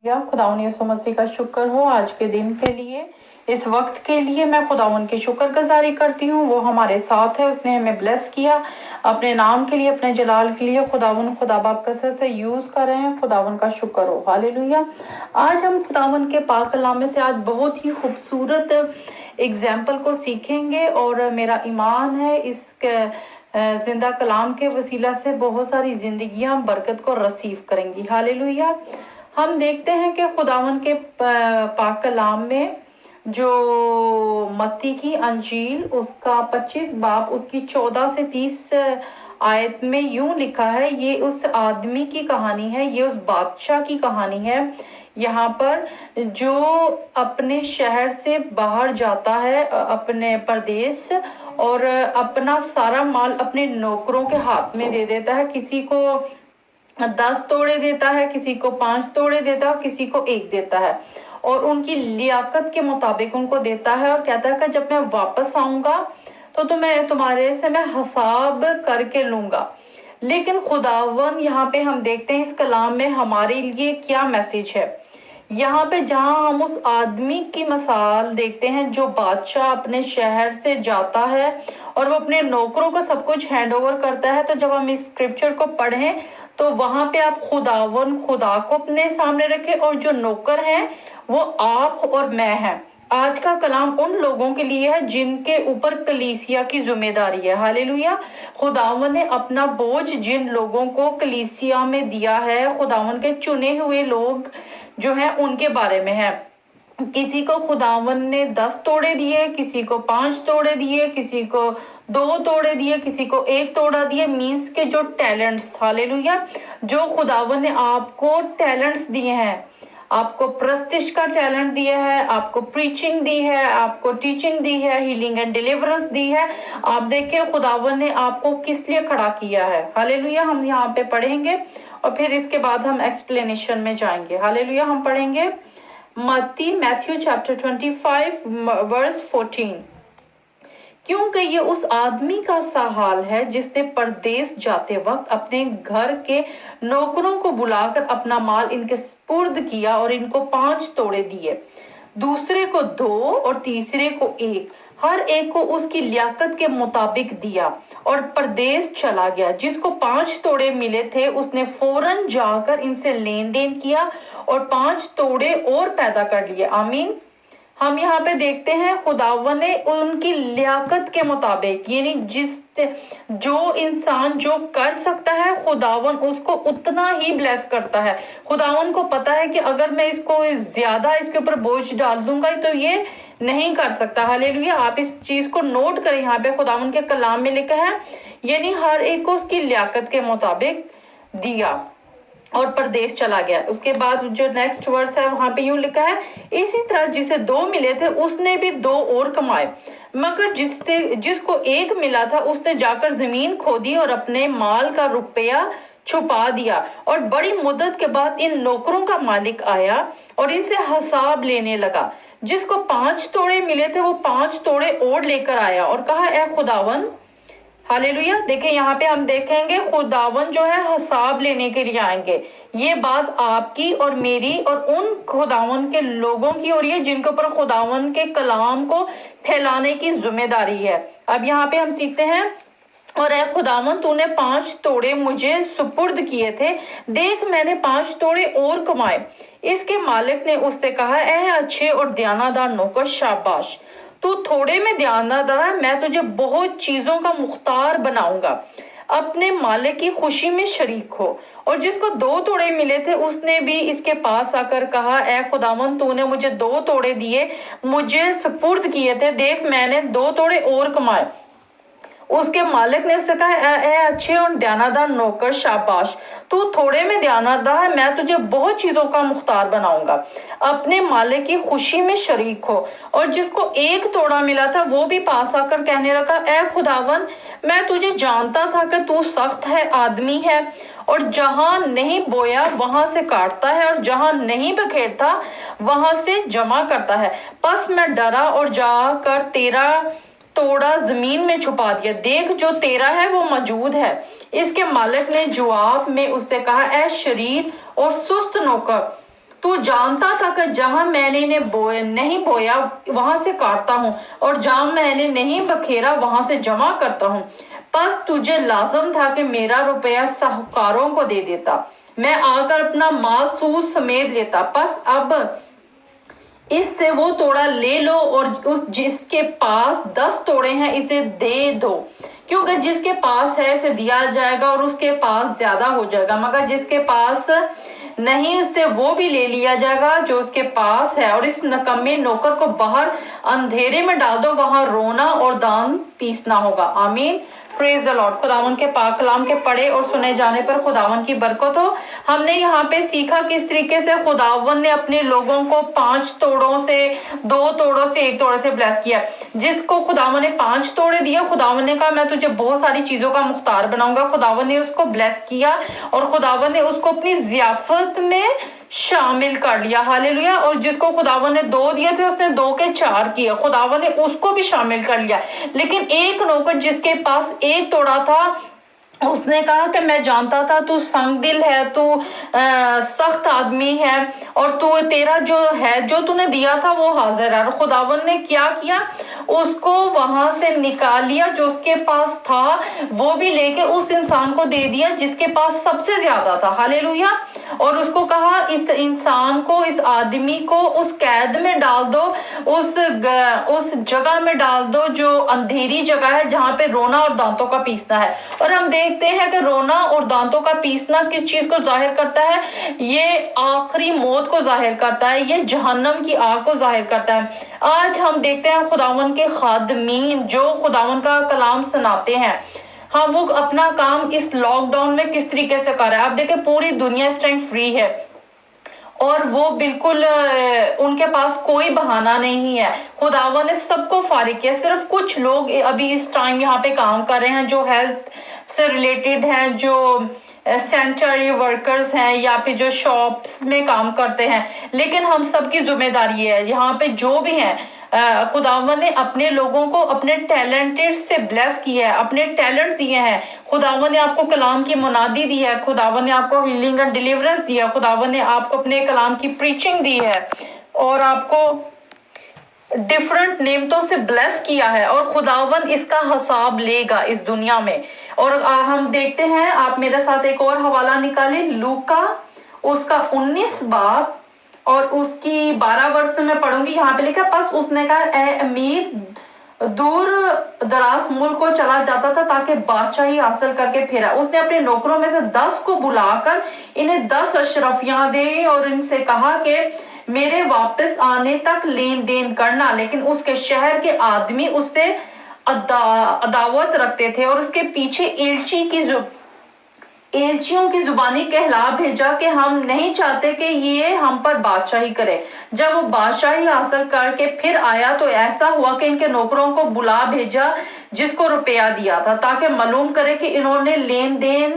या खुदावन यीशु मसीह का शुक्र हो आज के दिन के लिए, इस वक्त के लिए मैं खुदावन की शुक्रगुजारी करती हूँ। वो हमारे साथ है, उसने हमें ब्लेस किया अपने नाम के लिए, अपने जलाल के लिए। खुदावन खुदा बाप कसरत से यूज कर रहे हैं, खुदावन का शुक्र हो। हालेलुया। आज हम खुदावन के पाक कलाम से आज बहुत ही खूबसूरत एग्जाम्पल को सीखेंगे और मेरा ईमान है इस जिंदा कलाम के वसीला से बहुत सारी जिंदगियां बरकत को रिसीव करेंगी। हालेलुया। हम देखते हैं कि खुदावन के पाक कलाम में जो मत्ती की अंजील उसका 25 बाब उसकी 14 से 30 आयत में यूं लिखा है, ये उस आदमी की कहानी है, ये उस बादशाह की कहानी है यहाँ पर जो अपने शहर से बाहर जाता है, अपने प्रदेश, और अपना सारा माल अपने नौकरों के हाथ में दे देता है। किसी को 10 तोड़े देता है, किसी को 5 तोड़े देता है, किसी को 1 देता है और उनकी लियाकत के मुताबिक उनको देता है और कहता है कि जब मैं वापस आऊंगा तो तुम्हारे से मैं हिसाब करके लूंगा। लेकिन खुदावन यहाँ पे हम देखते हैं इस कलाम में हमारे लिए क्या मैसेज है। यहाँ पे जहाँ हम उस आदमी की मिसाल देखते हैं जो बादशाह अपने शहर से जाता है और वो अपने नौकरों को सब कुछ हैंड ओवर करता है। तो जब हम इस स्क्रिप्चर को पढ़ें तो वहां पे आप खुदा को अपने सामने रखें और जो नौकर हैं वो आप और मैं हैं। आज का कलाम उन लोगों के लिए है जिनके ऊपर कलीसिया की जिम्मेदारी है। हालेलुया। खुदावन ने अपना बोझ जिन लोगों को कलीसिया में दिया है, खुदावन के चुने हुए लोग जो हैं उनके बारे में है। किसी को खुदावन ने 10 तोड़े दिए, किसी को 5 तोड़े दिए, किसी को 2 तोड़े दिए, किसी को 1 तोड़ा दिए। मीन्स के जो टैलेंट्स, हालेलुया, जो खुदावन ने आपको टैलेंट्स दिए हैं, आपको प्रस्तिश का टैलेंट दिया है, आपको प्रीचिंग दी है, आपको टीचिंग दी है, हीलिंग एंड डिलीवरेंस दी है। आप देखिए खुदावन ने आपको किस लिए खड़ा किया है। हालेलुया। हम यहाँ पे पढ़ेंगे और फिर इसके बाद हम एक्सप्लेनेशन में जाएंगे। हालेलुया। हम पढ़ेंगे मैथ्यू चैप्टर 25 वर्स 14। क्योंकि ये उस आदमी का सा हाल है जिसने परदेश जाते वक्त अपने घर के नौकरों को बुलाकर अपना माल इनके सुपुर्द किया और इनको 5 तोड़े दिए, दूसरे को 2 और तीसरे को 1, हर एक को उसकी लियाकत के मुताबिक दिया और परदेश चला गया। जिसको 5 तोड़े मिले थे उसने फौरन जाकर इनसे लेन देन किया और 5 तोड़े और पैदा कर लिए। आमीन। हम यहाँ पे देखते हैं खुदावन ने उनकी लियाकत के मुताबिक, यानी जो इंसान जो कर सकता है खुदावन उसको उतना ही ब्लेस करता है। खुदावन को पता है कि अगर मैं इसको ज्यादा इसके ऊपर बोझ डाल दूंगा तो ये नहीं कर सकता। हालेलुया। आप इस चीज को नोट करें, यहाँ पे खुदावन के कलाम में लिखा है, यानी हर एक को उसकी लियाकत के मुताबिक दिया और परदेश चला गया। उसके बाद जो नेक्स्ट वर्स है वहां पे यूं लिखा है, इसी तरह जिसे 2 मिले थे उसने भी 2 और कमाए, मगर जिसको 1 मिला था उसने जाकर जमीन खोदी और अपने माल का रुपया छुपा दिया। और बड़ी मुद्दत के बाद इन नौकरों का मालिक आया और इनसे हिसाब लेने लगा। जिसको 5 तोड़े मिले थे वो 5 तोड़े और लेकर आया और कहा, ए खुदावन। हालेलुया। देखिए यहाँ पे हम देखेंगे खुदावन जो है हिसाब लेने के लिए आएंगे। ये बात आपकी और मेरी और उन खुदावन के लोगों की हो रही है जिनके ऊपर खुदावन के कलाम को फैलाने की जिम्मेदारी है। अब यहाँ पे हम सीखते हैं, और ए खुदावन तूने 5 तोड़े मुझे सुपुर्द किए थे, देख मैंने 5 तोड़े और कमाए। इसके मालिक ने उससे कहा, ए अच्छे और दयानादार नौकर, शाबाश, तू थोड़े में दयानदार है, मैं तुझे बहुत चीजों का मुख्तार बनाऊंगा, अपने मालिक की खुशी में शरीक हो। और जिसको 2 तोड़े मिले थे उसने भी इसके पास आकर कहा, ए खुदावन तूने मुझे 2 तोड़े दिए, मुझे सुपुर्द किए थे, देख मैंने 2 तोड़े और कमाए। उसके मालिक ने उससे कहा, ए अच्छे और दयानदार नौकर, शाबाश, तू थोड़े में दयानदार, मैं तुझे बहुत चीजों का मुख्तार बनाऊंगा, अपने मालिक की खुशी में शरीक हो। और जिसको 1 तोड़ा मिला था वो भी पास आकर कहने लगा, ए खुदावन मैं तुझे जानता था कि तू सख्त है आदमी है और जहां नहीं बोया वहां से काटता है और जहां नहीं बखेरता वहां से जमा करता है। बस मैं डरा और जाकर तेरा तोड़ा जमीन में छुपा दिया, देख जो तेरा है वो मौजूद है। इसके मालिक ने जवाब में उससे कहा, ए शरीर और सुस्त नौकर, تو جانتا تھا کہ جہاں میں نے نہیں بویا وہاں سے کاٹتا ہوں، اور جہاں میں نے نہیں بکھیرا وہاں سے جمع کرتا ہوں۔ پس تجھے لازم تھا کہ میرا روپیہ ساہوکاروں کو دے دیتا، میں آ کر اپنا مال سود سمیت لیتا۔ پس اب اس سے وہ توڑا لے لو، اور جس کے پاس 10 توڑے ہیں اسے دے دو، کیونکہ جس کے پاس ہے اسے دیا جائے گا اور اس کے پاس زیادہ ہو جائے گا، مگر جس کے پاس نہیں اس سے وہ بھی لے لیا جائے گا جو اس کے پاس ہے۔ اور اس نکمے نوکر کو باہر اندھیرے میں ڈال دو، وہاں رونا اور دان پیسنا ہوگا۔ آمین، پریز دی لارڈ۔ خداوند کے پاک کلام کے پڑھے اور سنے جانے پر خداوند کی برکت ہو۔ ہم نے یہاں پہ سیکھا کس طریقے سے خداوند نے اپنے لوگوں کو 5 توڑوں سے، 2 توڑوں سے، 1 توڑے سے بلیس کیا۔ جس کو خداوند نے 5 توڑے دیا، خداوند نے کہا میں تجھے بہت ساری چیزوں کا مختار بناؤں گا۔ خداوند نے اس کو بلیس کیا اور خداوند نے اس کو اپنی ضیافت میں شامل کر لیا۔ ہاللیلویا۔ اور جس کو خداوند نے 2 دیے تھے اس نے 2 کے 4 کیے، خداوند نے اس کو بھی شامل کر لیا۔ لیکن ایک نوکر جس کے پاس 1 توڑا تھا، اس نے کہا کہ میں جانتا تھا تو سنگ دل ہے، تو سخت آدمی ہے، اور تو تیرا جو ہے جو تو نے دیا تھا وہ حاضر ہے۔ اور خداوند نے کیا کیا؟ اس کو وہاں سے نکال لیا، جو اس کے پاس تھا وہ بھی لے کے اس انسان کو دے دیا جس کے پاس سب سے زیادہ تھا۔ ہاللیلویا۔ اور اس کو کہا اس انسان کو، اس آدمی کو اس قید میں ڈال دو، اس جگہ میں ڈال دو جو اندھیری جگہ ہے جہاں پہ رونا اور دانتوں کا پیسنا ہے۔ اور ہم دیکھتے ہیں کہ رونا اور دانتوں کا پیسنا کس چیز کو ظاہر کرتا ہے؟ یہ آخری موت کو ظاہر کرتا ہے، یہ جہنم کی آگ کو ظاہر کرتا ہے۔ آج ہم دیکھتے ہیں خداوند کے خادمین جو خداوند کا کلام سناتے ہیں، ہاں وہ اپنا کام اس لاک ڈاؤن میں کس طریقے سے کر رہا ہے۔ آپ دیکھیں پوری دنیا اس ٹائم فری ہے اور وہ بالکل ان کے پاس کوئی بہانہ نہیں ہے۔ خداوند نے سب کو فارغ کیا، صرف کچھ لوگ ابھی اس ٹائم یہاں پہ کام کر رہے ہیں جو ہیلتھ سے ریلیٹڈ ہیں، جو سینیٹری ورکرز ہیں، یا پھر جو شاپس میں کام کرتے ہیں۔ لیکن ہم سب کی ذمہ داری ہے یہاں پہ جو بھی ہیں، خداوند نے اپنے لوگوں کو اپنے ٹیلنٹڈ سے بلیس کیا ہے، اپنے ٹیلنٹ دیے ہیں۔ خداوند نے آپ کو کلام کی منادی دی ہے، خداوند نے آپ کو ہیلنگ اینڈ ڈیلیورنس دیا، خداوند نے آپ کو اپنے کلام کی پریچنگ دی ہے، اور آپ کو ڈیفرنٹ نعمتوں سے بلیس کیا ہے، اور خداوند اس کا حساب لے گا اس دنیا میں۔ اور ہم دیکھتے ہیں، آپ میرے ساتھ ایک اور حوالہ نکالیں، لوکا اس کا 19 باب اور اس کی 12 ورس میں پڑھوں گی۔ یہاں پہ لکھا، پس اس نے کہا اے امیر دور دراز ملک کو چلا جاتا تھا تاکہ بادشاہی حاصل کر کے پھیرا۔ اس نے اپنے نوکروں میں سے 10 کو بلا کر انہیں 10 اشرفیاں دے اور ان سے کہا کہ میرے واپس آنے تک لین دین کرنا۔ لیکن اس کے شہر کے آدمی اس سے عداوت رکھتے تھے اور اس کے پیچھے ایلچیوں کی زبانی کہلا بھیجا کہ ہم نہیں چاہتے کہ یہ ہم پر بادشاہی کرے۔ جب وہ بادشاہی حاصل کر کے پھر آیا تو ایسا ہوا کہ ان کے نوکروں کو بلا بھیجا جس کو روپیہ دیا تھا، تاکہ معلوم کرے کہ انہوں نے لین دین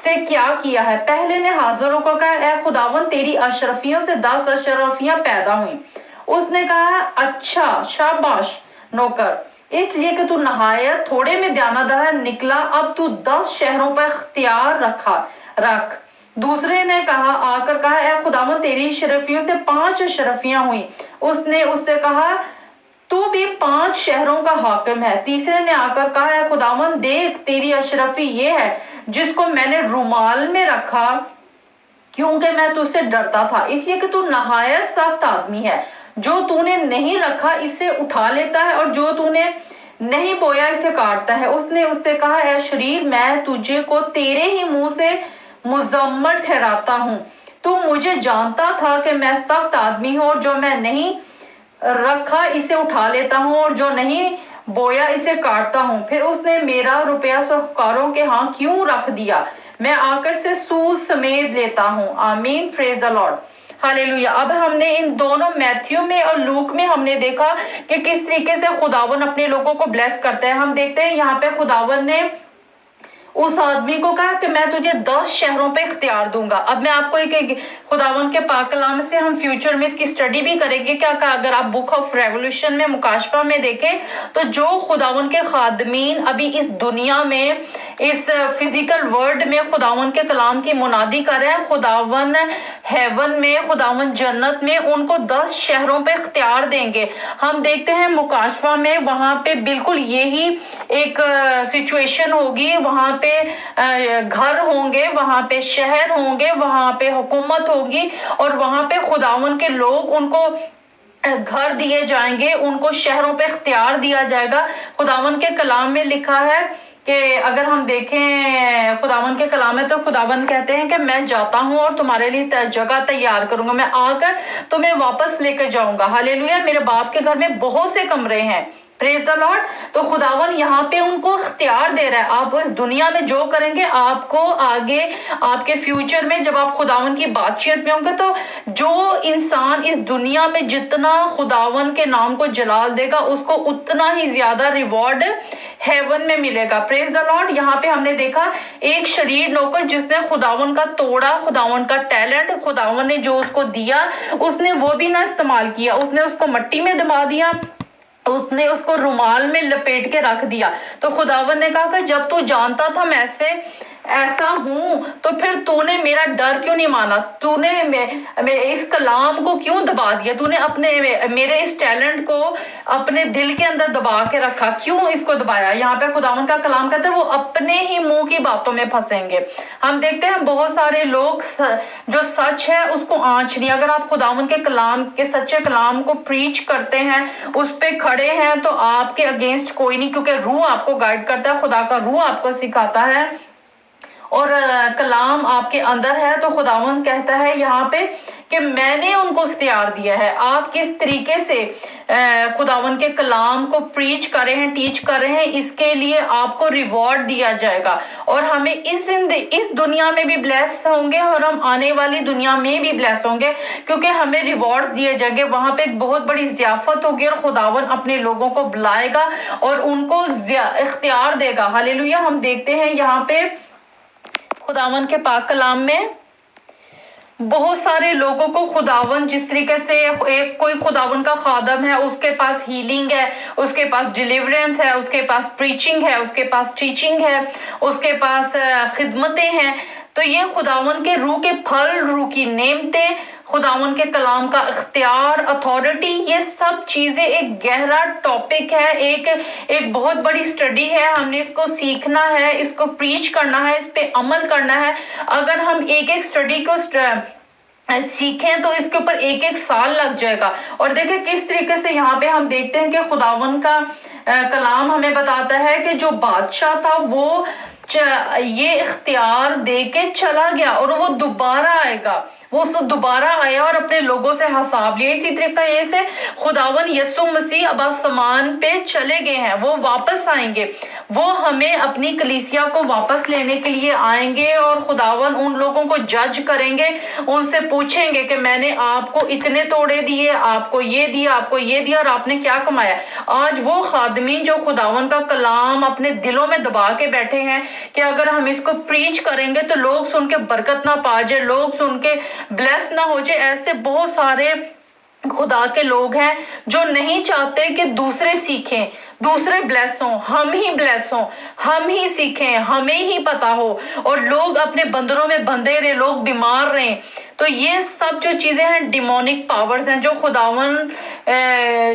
سے کیا کیا ہے۔ پہلے نے حاضروں کو کہا اے خداوند تیری اشرفیوں سے 10 اشرفیاں پیدا ہوئیں۔ اس نے کہا اچھا شاباش نوکر، اس لیے کہ تو نہایت تھوڑے میں دیانتدار نکلا، اب تو 10 شہروں پر اختیار رکھ۔ دوسرے نے آ کر کہا اے خداوند تیری اشرفیوں سے 5 اشرفیاں ہوئیں۔ اس نے اس سے کہا تو بھی 5 شہروں کا حاکم ہے۔ تیسرے نے آ کر کہا اے خداوند دیکھ تیری اشرفی یہ ہے جس کو میں نے رومال میں رکھا، کیونکہ میں تجھ سے ڈرتا تھا، اس لیے کہ تو نہایت سخت آدمی ہے۔ جو تو نے نہیں رکھا اسے اٹھا لیتا ہے، اور جو تو نے نہیں بویا اسے کاٹتا ہے۔ اس نے اس سے کہا اے شریر، میں تجھے کو تیرے ہی منہ سے مذمت ٹھہراتا ہوں۔ تو مجھے جانتا تھا کہ میں سخت آدمی ہوں، اور جو میں نہیں رکھا اسے اٹھا لیتا ہوں، اور جو نہیں بویا اسے کاٹتا ہوں۔ پھر اس نے میرا روپیہ ساہوکاروں کے ہاں کیوں رکھ دیا؟ میں آ کر سے سود سمیت لیتا ہوں۔ آمین، پریز دی لارڈ، ہاللیلویا۔ اب ہم نے ان دونوں میتھیو میں اور لوک میں ہم نے دیکھا کہ کس طریقے سے خداوند اپنے لوگوں کو بلیس کرتا ہے۔ ہم دیکھتے ہیں یہاں پہ خداوند نے اس آدمی کو کہا کہ میں تجھے 10 شہروں پہ اختیار دوں گا۔ اب میں آپ کو ایک خداوند کے پاک کلام سے ہم فیوچر میں اس کی اسٹڈی بھی کریں گے کہ اگر آپ بک آف ریولوشن میں مکاشفہ میں دیکھیں تو جو خداوند کے خادمین ابھی اس دنیا میں इस फिजिकल वर्ल्ड में खुदावन के कलाम की मुनादी कर रहे हैं। खुदावन हेवन में, खुदावन जन्नत में उनको 10 शहरों पे इख्तियार देंगे। हम देखते हैं मुकाशवा में वहां पे बिल्कुल यही एक सिचुएशन होगी। वहां पे घर होंगे, वहां पे शहर होंगे, वहां पे हुकूमत होगी और वहां पे खुदावन के लोग, उनको घर दिए जाएंगे, उनको शहरों पे इख्तियार दिया जाएगा। खुदावन के कलाम में लिखा है कि अगर हम देखें खुदावन के कलाम में, तो खुदावन कहते हैं कि मैं जाता हूं और तुम्हारे लिए जगह तैयार करूंगा, मैं आकर तुम्हें वापस लेकर जाऊंगा। हालेलुया। मेरे बाप के घर में बहुत से कमरे हैं। Praise the Lord. तो खुदावन यहाँ पे उनको इख्तियार दे रहा है। आप इस दुनिया में जो करेंगे, आपको आगे आपके फ्यूचर में जब आप खुदावन की बातचीत में होंगे, तो जो इंसान इस दुनिया में जितना खुदावन के नाम को जलाल देगा, उसको उतना ही ज्यादा रिवॉर्ड हेवन में मिलेगा। Praise the Lord. यहाँ पे हमने देखा एक शरीर नौकर जिसने खुदावन का तोड़ा, खुदावन का टैलेंट, खुदावन ने जो उसको दिया, उसने वो भी ना इस्तेमाल किया, उसने उसको मट्टी में दबा दिया, उसने उसको रुमाल में लपेट के रख दिया। तो खुदावन ने कहा कि जब तू जानता था मैं ऐसा हूं, तो फिर तूने मेरा डर क्यों नहीं माना? तूने इस कलाम को क्यों दबा दिया? तूने मेरे इस टैलेंट को अपने दिल के अंदर दबा के रखा, क्यों इसको दबाया? यहाँ पे खुदावन का कलाम कहता है वो अपने ही मुंह की बातों में फंसेंगे। हम देखते हैं बहुत सारे लोग जो सच है उसको आंच नहीं। अगर आप खुदावन के कलाम के सच्चे कलाम को प्रीच करते हैं, उस पे खड़े हैं, तो आपके अगेंस्ट कोई नहीं, क्योंकि रूह आपको गाइड करता है, खुदा का रूह आपको सिखाता है और कलाम आपके अंदर है। तो खुदावन कहता है यहाँ पे कि मैंने उनको इख्तियार दिया है। आप किस तरीके से खुदावन के कलाम को प्रीच कर रहे हैं, टीच कर रहे हैं, इसके लिए आपको रिवॉर्ड दिया जाएगा। और हमें इस दुनिया में भी ब्लेस होंगे और हम आने वाली दुनिया में भी ब्लेस होंगे, क्योंकि हमें रिवॉर्ड दिए जाएंगे। वहां पे एक बहुत बड़ी ज़ियाफत होगी और खुदावन अपने लोगों को बुलाएगा और उनको इख्तियार देगा। हालेलुया। हम देखते हैं यहाँ पे खुदावन के पाक कलाम में बहुत सारे लोगों को खुदावन जिस तरीके से कोई खुदावन का खादम है, उसके पास हीलिंग है, उसके पास डिलीवरेंस है, उसके पास प्रीचिंग है, उसके पास टीचिंग है, उसके पास खिदमतें हैं। तो ये खुदावन के रूह के फल, रूह की नेमतें, खुदावन के कलाम का इख्तियार, अथॉरिटी, ये सब चीजें एक गहरा टॉपिक है, एक बहुत बड़ी स्टडी है। हमने इसको सीखना है, इसको प्रीच करना है, इस पे अमल करना है। अगर हम एक स्टडी को सीखें तो इसके ऊपर एक साल लग जाएगा। और देखिए किस तरीके से यहाँ पे हम देखते हैं कि खुदावन का कलाम हमें बताता है कि जो बादशाह था वो ये इख्तियार दे के चला गया और वो दोबारा आएगा। वो दोबारा आया और अपने लोगों से हिसाब लिया। इसी तरीके से खुदावन यीशु मसीह अब आसमान पे चले गए हैं, वो वापस आएंगे। वो हमें अपनी कलीसिया को वापस लेने के लिए आएंगे और खुदावन उन लोगों को जज करेंगे, उनसे पूछेंगे कि मैंने आपको इतने तोड़े दिए, आपको ये दिया, आपको ये दिया, और आपने क्या कमाया। आज वो खादमी जो खुदावन का कलाम अपने दिलों में दबा के बैठे हैं कि अगर हम इसको प्रीच करेंगे तो लोग सुन के बरकत ना पा जाए, लोग सुन के ब्लेस ना हो जाए, ऐसे बहुत सारे खुदा के लोग हैं जो नहीं चाहते कि दूसरे सीखें, दूसरे ब्लेस हों, हम ही ब्लेस हों, हम ही सीखें, हमें ही पता हो, और लोग अपने बंदरों में बंधे रहे, लोग बीमार रहे। तो ये सब जो चीजें हैं डिमोनिक पावर्स हैं, जो खुदावन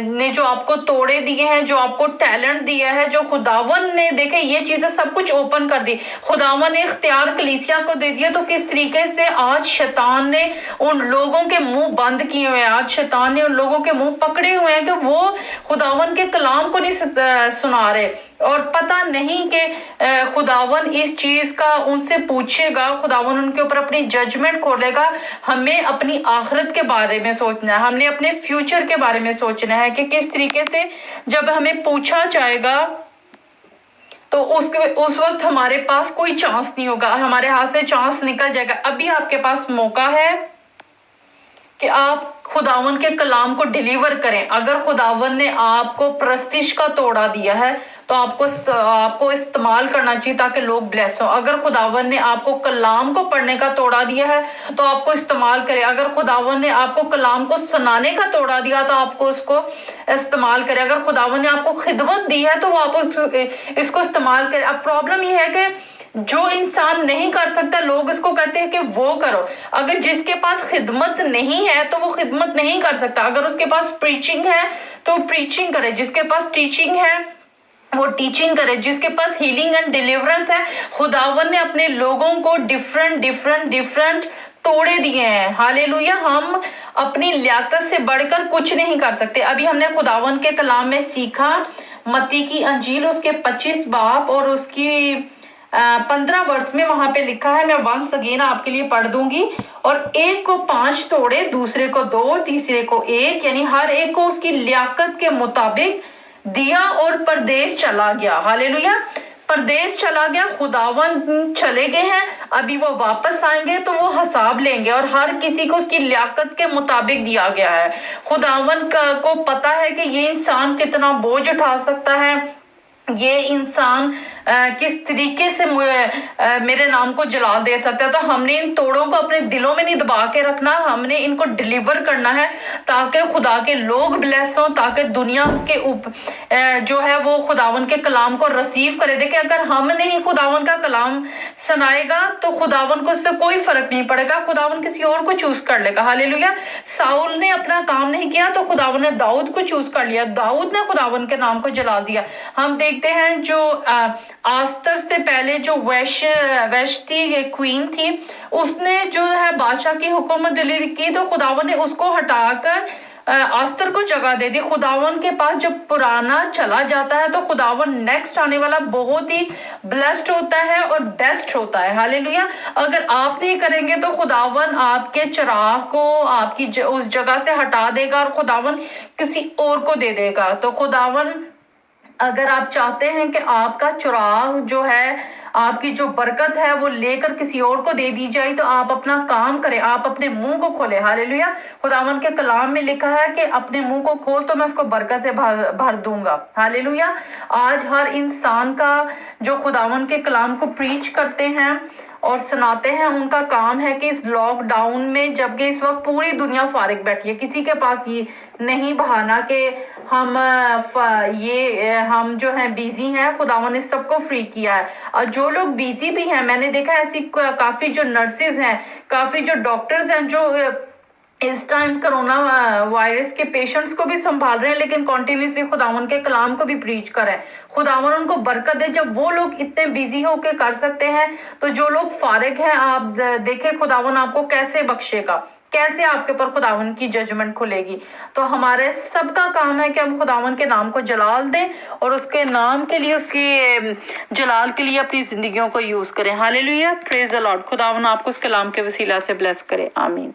ने जो आपको तोड़े दिए हैं, जो आपको टैलेंट दिया है, जो खुदावन ने देखे ये चीजें सब कुछ ओपन कर दी, खुदावन ने इख्तियार कलीसिया को दे दिया। तो किस तरीके से आज शैतान ने उन लोगों के मुंह बंद किए हुए हैं, आज शैतान ने उन लोगों के मुंह पकड़े हुए हैं कि वो खुदावन के कलाम को नहीं सुना रहे, और पता नहीं कि खुदावन इस चीज का उनसे पूछेगा, खुदावन उनके ऊपर अपनी जजमेंट खोलेगा। हमें अपनी आखिरत के बारे में सोचना है, हमने अपने फ्यूचर के बारे में सोचना है कि किस तरीके से जब हमें पूछा जाएगा तो उस वक्त हमारे पास कोई चांस नहीं होगा, हमारे हाथ से चांस निकल जाएगा। अभी आपके पास मौका है कि आप खुदावन के कलाम को डिलीवर करें। अगर खुदावन ने आपको प्रस्तिश का तोड़ा दिया है तो आपको इस्तेमाल करना चाहिए ताकि लोग ब्लेस हो। अगर खुदावन ने आपको कलाम को पढ़ने का तोड़ा दिया है तो आपको इस्तेमाल करें। अगर खुदावन ने आपको कलाम को सुनाने का तोड़ा दिया तो आपको उसको इस्तेमाल करें। अगर खुदावन ने आपको खिदमत दी है तो वो आप इसको इस्तेमाल करें। अब प्रॉब्लम ये है कि जो इंसान नहीं कर सकता लोग इसको कहते हैं कि वो करो। अगर जिसके पास खिदमत नहीं है तो वो खिदमत नहीं कर सकता। अगर उसके पास प्रीचिंग है तो प्रीचिंग करे, जिसके पास टीचिंग है वो टीचिंग करे, जिसके पास हीलिंग एंड डिलीवरेंस है। खुदावन ने अपने लोगों को डिफरेंट तोड़े दिए हैं। हालेलुया। हम अपनी लियाकत से बढ़कर कुछ नहीं कर सकते। अभी हमने खुदावन के कलाम में सीखा मत्ती की अंजील उसके 25 बाब और उसकी 15 वर्ष में वहां पे लिखा है, मैं वंस अगेन आपके लिए पढ़ दूंगी। और एक को 5 तोड़े, दूसरे को 2, तीसरे को 1, यानी हर एक को उसकी लियाकत के मुताबिक दिया और परदेश चला गया। हालेलुया। परदेश चला गया, खुदावन चले गए हैं, अभी वो वापस आएंगे तो वो हिसाब लेंगे और हर किसी को उसकी लियाकत के मुताबिक दिया गया है। खुदावन को पता है कि ये इंसान कितना बोझ उठा सकता है, ये इंसान किस तरीके से मेरे नाम को जलाल दे सकता है। तो हमने इन तोड़ों को अपने दिलों में नहीं दबा के रखना, हमने इनको डिलीवर करना है ताकि खुदा के लोग ब्लेस हों, ताकि दुनिया के जो है वो खुदावन के कलाम को रिसीव करे। देखिए अगर हम नहीं खुदावन का कलाम सुनाएगा तो खुदावन को उससे कोई फर्क नहीं पड़ेगा, खुदावन किसी और को चूज कर लेगा। हालेलुया। साउल ने अपना काम नहीं किया तो खुदावन ने दाऊद को चूज कर लिया, दाऊद ने खुदावन के नाम को जला दिया। हम देखते हैं जो आस्तर से पहले जो वैश्ती क्वीन थी, उसने जो है बादशाह की हुकूमत दिल्ली की तो खुदावन ने उसको हटाकर आस्तर को जगह दे दी। खुदावन के पास जब पुराना चला जाता है तो खुदावन नेक्स्ट आने वाला बहुत ही ब्लेस्ड होता है और बेस्ट होता है। हालेलुया। अगर आप नहीं करेंगे तो खुदावन आपके चिराग को आपकी उस जगह से हटा देगा और खुदावन किसी और को दे देगा। तो खुदावन अगर आप चाहते हैं कि आपका चिराग जो है, आपकी जो बरकत है वो लेकर किसी और को दे दी जाए तो आप अपना काम करें, आप अपने मुंह को खोले। हालेलुया। खुदावन के कलाम में लिखा है कि अपने मुंह को खोल तो मैं उसको बरकत से भर दूंगा। हालेलुया। आज हर इंसान का जो खुदावन के कलाम को प्रीच करते हैं और सुनाते हैं, उनका काम है कि इस लॉकडाउन में, जबकि इस वक्त पूरी दुनिया फारिग बैठी है, किसी के पास ये नहीं बहाना कि हम जो हैं बिजी हैं, खुदावन ने सबको फ्री किया है। और जो लोग बिजी भी हैं, मैंने देखा ऐसी काफी जो नर्सेज हैं, काफी जो डॉक्टर्स हैं जो इस टाइम कोरोना वायरस के पेशेंट्स को भी संभाल रहे हैं, लेकिन कॉन्टिन्यूसली खुदावन के कलाम को भी प्रीच करें। खुदावन उनको बरकत दे। जब वो लोग इतने बिजी होके कर सकते हैं तो जो लोग फारिग हैं, आप देखें खुदावन आपको कैसे बख्शेगा, कैसे आपके ऊपर खुदावन की जजमेंट खुलेगी। तो हमारे सबका काम है कि हम खुदावन के नाम को जलाल दें और उसके नाम के लिए, उसकी जलाल के लिए अपनी जिंदगियों को यूज करें। हालेलुया। Praise the Lord. खुदावन आपको उस कलाम के वसीला से ब्लेस करे। आमीन।